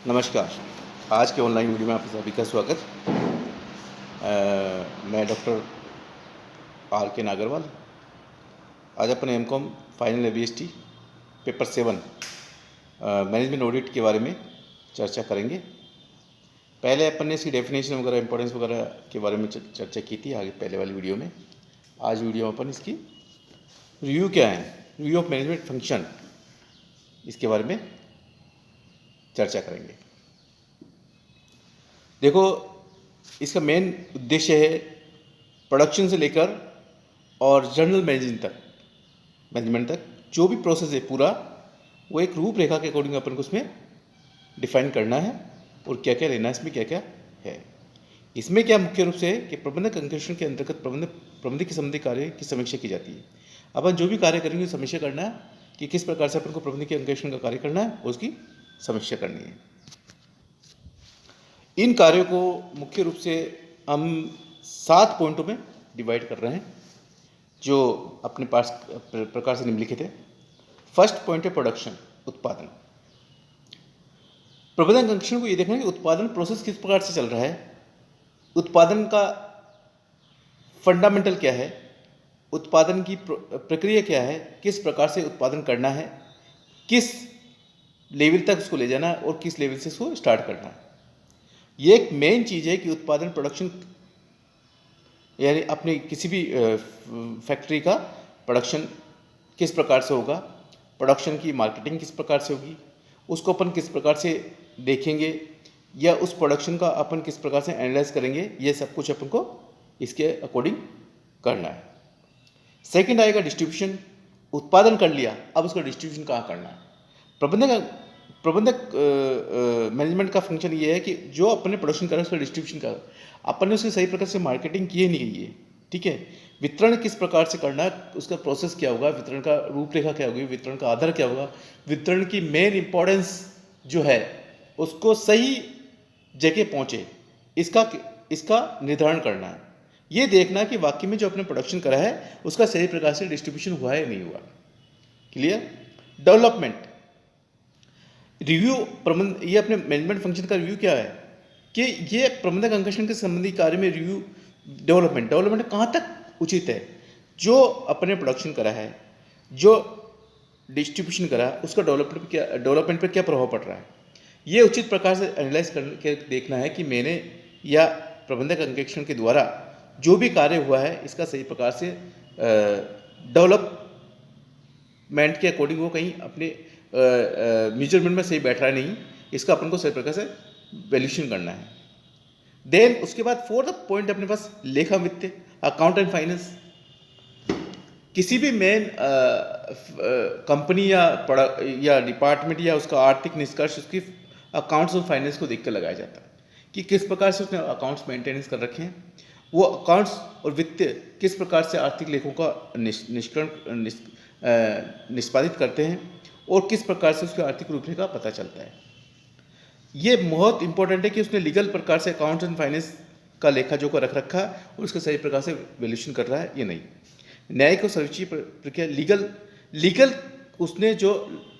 नमस्कार। आज के ऑनलाइन वीडियो में आप सभी का स्वागत। मैं डॉक्टर आर के नागरवाल। आज अपने MCom final ABST paper 7 management audit के बारे में चर्चा करेंगे। पहले अपन ने इसकी डेफिनेशन वगैरह इंपॉर्टेंस वगैरह के बारे में चर्चा की थी आगे पहले वाली वीडियो में। आज वीडियो में अपन इसकी रिव्यू क्या है, रिव्यू ऑफ मैनेजमेंट फंक्शन, इसके बारे में चर्चा करेंगे। देखो, इसका मेन उद्देश्य है प्रोडक्शन से लेकर और जनरल मैनेजमेंट तक जो भी प्रोसेस है पूरा, वो एक रूपरेखा के अकॉर्डिंग अपन को उसमें डिफाइन करना है और क्या क्या लेना है, इसमें क्या क्या है। इसमें क्या मुख्य रूप से है कि प्रबंधक अंकेक्षण के अंतर्गत प्रबंधक के संबंधी कार्य की समीक्षा की जाती है। अपन जो भी कार्य करेंगे समीक्षा करना है कि किस प्रकार से अपन को प्रबंधक के अंकेक्षण का कार्य करना है, उसकी समीक्षा करनी है। इन कार्यों को मुख्य रूप से हम 7 पॉइंटों में डिवाइड कर रहे हैं, जो अपने पास प्रकार से निम्नलिखित है। फर्स्ट पॉइंट है प्रोडक्शन, उत्पादन। प्रबंधन अंकेक्षण को ये देखना है कि उत्पादन प्रोसेस किस प्रकार से चल रहा है, उत्पादन का फंडामेंटल क्या है, उत्पादन की प्रक्रिया क्या है, किस प्रकार से उत्पादन करना है, किस लेवल तक उसको ले जाना है और किस लेवल से उसको स्टार्ट करना है। ये एक मेन चीज़ है कि उत्पादन प्रोडक्शन, यानी अपनी किसी भी फैक्ट्री का प्रोडक्शन किस प्रकार से होगा, प्रोडक्शन की मार्केटिंग किस प्रकार से होगी, उसको अपन किस प्रकार से देखेंगे, या उस प्रोडक्शन का अपन किस प्रकार से एनालाइज करेंगे, ये सब कुछ अपन को इसके अकॉर्डिंग करना है। सेकंड आएगा डिस्ट्रीब्यूशन। उत्पादन कर लिया, अब उसका डिस्ट्रीब्यूशन कहाँ करना है। प्रबंधक मैनेजमेंट का फंक्शन ये है कि जो अपने प्रोडक्शन कर रहा है उसका डिस्ट्रीब्यूशन कर, अपन ने उसकी सही प्रकार से मार्केटिंग की नहीं गई है, ठीक है। वितरण किस प्रकार से करना है, उसका प्रोसेस क्या होगा, वितरण का रूपरेखा क्या होगी, वितरण का आधार क्या होगा, वितरण की मेन इंपॉर्टेंस जो है उसको सही जगह पहुँचे, इसका निर्धारण करना है। ये देखना कि वाकई में जो अपने प्रोडक्शन करा है उसका सही प्रकार से डिस्ट्रीब्यूशन हुआ है नहीं हुआ। क्लियर। डेवलपमेंट रिव्यू, प्रबंध, ये अपने मैनेजमेंट फंक्शन का रिव्यू क्या है कि ये प्रबंधक अंकेक्षण के संबंधी कार्य में रिव्यू, डेवलपमेंट कहाँ तक उचित है, जो अपने प्रोडक्शन करा है, जो डिस्ट्रीब्यूशन करा है, उसका डेवलपमेंट पे क्या प्रभाव पड़ रहा है, ये उचित प्रकार से एनालाइज करके देखना है कि मैंने या प्रबंधक अंकेक्षण के द्वारा जो भी कार्य हुआ है इसका सही प्रकार से डेवलपमेंट के अकॉर्डिंग वो कहीं अपने मेजरमेंट में सही बैठ रहा है नहीं, इसका अपन को सही प्रकार से वैल्यूएशन करना है। देन उसके बाद फोर्थ पॉइंट अपने पास लेखा वित्त, अकाउंट एंड फाइनेंस। किसी भी मेन कंपनी या डिपार्टमेंट या उसका आर्थिक निष्कर्ष उसकी अकाउंट्स और फाइनेंस को देखकर लगाया जाता है कि किस प्रकार से उसने अकाउंट्स मेंटेनेंस कर रखे हैं, वो अकाउंट्स और वित्त किस प्रकार से आर्थिक लेखों का निष्पादित करते हैं और किस प्रकार से उसके आर्थिक रूपरेखा पता चलता है। ये बहुत इंपॉर्टेंट है कि उसने लीगल प्रकार से अकाउंट्स एंड फाइनेंस का लेखा जोखा रख रखा और उसका सही प्रकार से वैल्यूएशन कर रहा है ये नहीं। न्यायिक और सर्वोच्च प्रक्रिया, लीगल उसने जो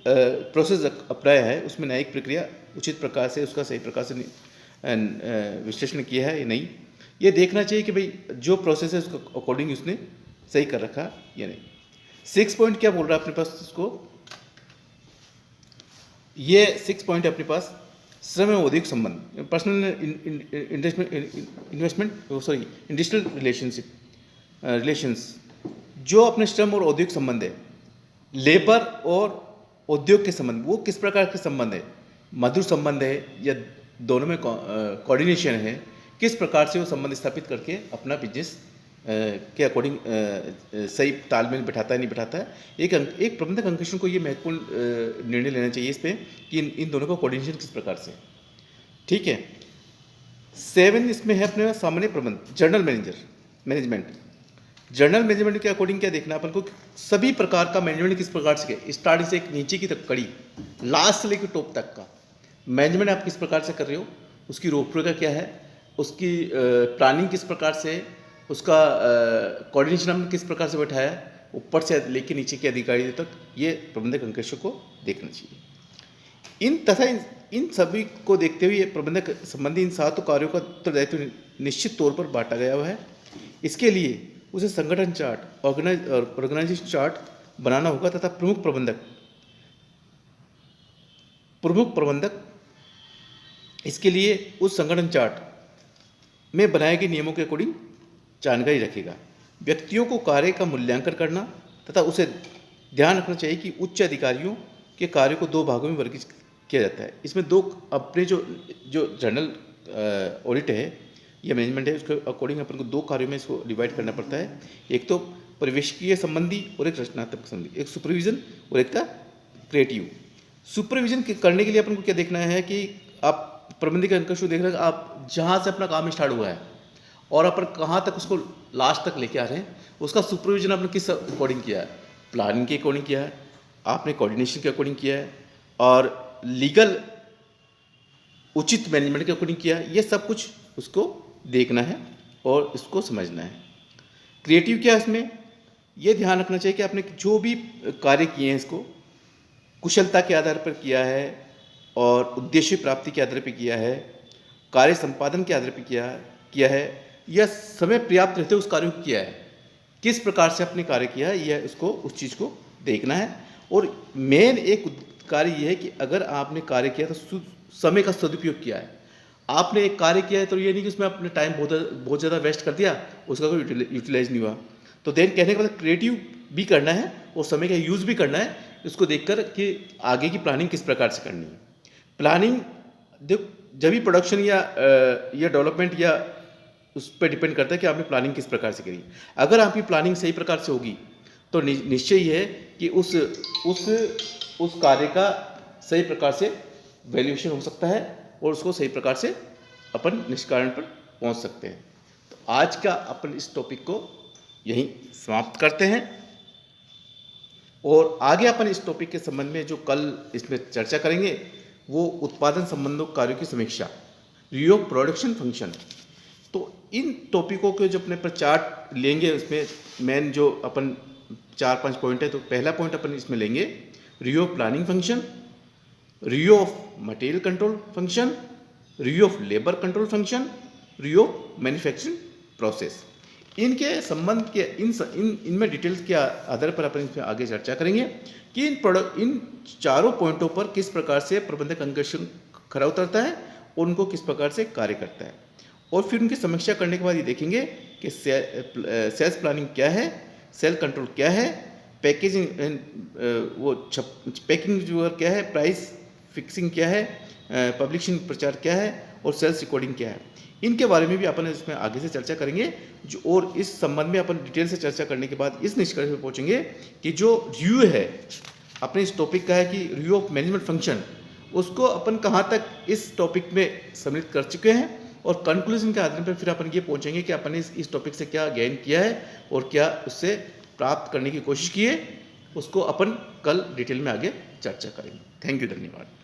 प्रोसेस अपनाया है उसमें न्यायिक प्रक्रिया उचित प्रकार से उसका सही प्रकार से विश्लेषण किया है या नहीं, ये देखना चाहिए कि भाई जो प्रोसेस है उसको अकॉर्डिंग उसने सही कर रखा या नहीं। 6 पॉइंट क्या बोल रहा है अपने पास उसको, ये 6 पॉइंट है अपने पास श्रम एवं औद्योगिक संबंध, पर्सनल इंडस्ट्रियल रिलेशंस, जो अपने श्रम और औद्योगिक संबंध है, लेबर और उद्योग के संबंध, वो किस प्रकार के संबंध है, मधुर संबंध है या दोनों में कोऑर्डिनेशन है, किस प्रकार से वो संबंध स्थापित करके अपना बिजनेस के अकॉर्डिंग सही तालमेल बैठाता है नहीं बैठाता है। एक प्रबंधक अंकेक्षण को ये महत्वपूर्ण निर्णय लेना चाहिए इस पर कि इन दोनों का कोऑर्डिनेशन किस प्रकार से, ठीक है। 7 इसमें है अपने सामान्य प्रबंध, जर्नल मैनेजमेंट के अकॉर्डिंग क्या देखना अपन को, सभी प्रकार का मैनेजमेंट किस प्रकार से, स्टार्टिंग से एक नीचे की तक कड़ी, लास्ट से लेकर टॉप तक का मैनेजमेंट आप किस प्रकार से कर रहे हो, उसकी रूपरेखा क्या है, उसकी प्लानिंग किस प्रकार से, उसका कोऑर्डिनेशन हमने किस प्रकार से बैठाया, ऊपर से लेके नीचे के अधिकारी तक, ये प्रबंधक अंकेक्षण को देखना चाहिए। इन सभी को देखते हुए प्रबंधक संबंधी इन 7 कार्यों का उत्तरदायित्व निश्चित तौर पर बांटा गया हुआ है। इसके लिए उसे संगठन चार्ट ऑर्गेनाइजेशन चार्ट बनाना होगा तथा प्रमुख प्रबंधक इसके लिए उस संगठन चार्ट में बनाए गए नियमों के अकॉर्डिंग जानकारी रखेगा। व्यक्तियों को कार्य का मूल्यांकन करना तथा उसे ध्यान रखना चाहिए कि उच्च अधिकारियों के कार्य को 2 भागों में वर्गीकृत किया जाता है। इसमें 2 अपने जो जनरल ऑडिट है या मैनेजमेंट है, उसके अकॉर्डिंग अपन को 2 कार्यों में इसको डिवाइड करना पड़ता है। एक तो परिवेशीय संबंधी और एक रचनात्मक संबंधी, एक सुपरविजन और एक था क्रिएटिव। सुपरविजन करने के लिए अपन को क्या देखना है कि आप प्रबंधक के अंकश को देख रहे हैं, आप जहाँ से अपना काम स्टार्ट हुआ है और अपन कहाँ तक उसको लास्ट तक लेके आ रहे हैं, उसका सुपरविजन आपने किस अकॉर्डिंग किया है, प्लानिंग के अकॉर्डिंग किया है, आपने कोऑर्डिनेशन के अकॉर्डिंग किया है और लीगल उचित मैनेजमेंट के अकॉर्डिंग किया है। ये सब कुछ उसको देखना है और इसको समझना है। क्रिएटिव क्या है, इसमें ये ध्यान रखना चाहिए कि आपने जो भी कार्य किए हैं इसको कुशलता के आधार पर किया है और उद्देश्य प्राप्ति के आधार पर किया है, कार्य संपादन के आधार पर किया है या समय पर्याप्त रहते उस कार्य को किया है, किस प्रकार से आपने कार्य किया है, यह उसको उस चीज़ को देखना है। और मेन एक कार्य यह है कि अगर आपने कार्य किया तो समय का सदुपयोग किया है। आपने एक कार्य किया है तो ये नहीं कि उसमें आपने टाइम बहुत ज़्यादा वेस्ट कर दिया, उसका कोई यूटिलाइज नहीं हुआ। तो देन कहने का मतलब क्रिएटिव भी करना है और समय का यूज़ भी करना है, इसको देखकर कि आगे की प्लानिंग किस प्रकार से करनी है। प्लानिंग जब भी प्रोडक्शन या डेवलपमेंट या उस पर डिपेंड करता है कि आपने प्लानिंग किस प्रकार से करी। अगर आपकी प्लानिंग सही प्रकार से होगी तो निश्चय ही है कि उस कार्य का सही प्रकार से वैल्यूएशन हो सकता है और उसको सही प्रकार से अपन निष्कारण पर पहुंच सकते हैं। तो आज का अपन इस टॉपिक को यहीं समाप्त करते हैं और आगे अपन इस टॉपिक के संबंध में जो कल इसमें चर्चा करेंगे वो उत्पादन संबंधों कार्यों की समीक्षा, रिव्यू ऑफ प्रोडक्शन फंक्शन। तो इन टॉपिकों के जो अपने पर चार्ट लेंगे, उसमें मेन जो अपन 4-5 पॉइंट है, तो पहला पॉइंट अपन इसमें लेंगे review of planning function, review of material control function, review of labour control function, review of manufacturing process. इनके संबंध के इनमें डिटेल्स के आधार पर अपन इसमें आगे चर्चा करेंगे कि इन चारों पॉइंटों पर किस प्रकार से प्रबंधक अंकेक्षण खरा उतरता है और उनको किस प्रकार से कार्य करता है। और फिर उनकी समीक्षा करने के बाद ये देखेंगे कि सेल्स प्लानिंग क्या है, सेल कंट्रोल क्या है, पैकेजिंग पैकिंग जो क्या है, प्राइस फिक्सिंग क्या है, पब्लिशिंग प्रचार क्या है और सेल्स रिकॉर्डिंग क्या है। इनके बारे में भी अपन इसमें आगे से चर्चा करेंगे और इस संबंध में अपन डिटेल से चर्चा करने के बाद इस निष्कर्ष पर पहुंचेंगे कि जो रिव्यू है अपने इस टॉपिक का है कि रिव्यू ऑफ मैनेजमेंट फंक्शन, उसको अपन कहाँ तक इस टॉपिक में सम्मिलित कर चुके हैं और कंक्लूजन के आधार पर फिर अपन ये पहुंचेंगे कि अपन ने इस टॉपिक से क्या गेन किया है और क्या उससे प्राप्त करने की कोशिश की है, उसको अपन कल डिटेल में आगे चर्चा करेंगे। थैंक यू, धन्यवाद।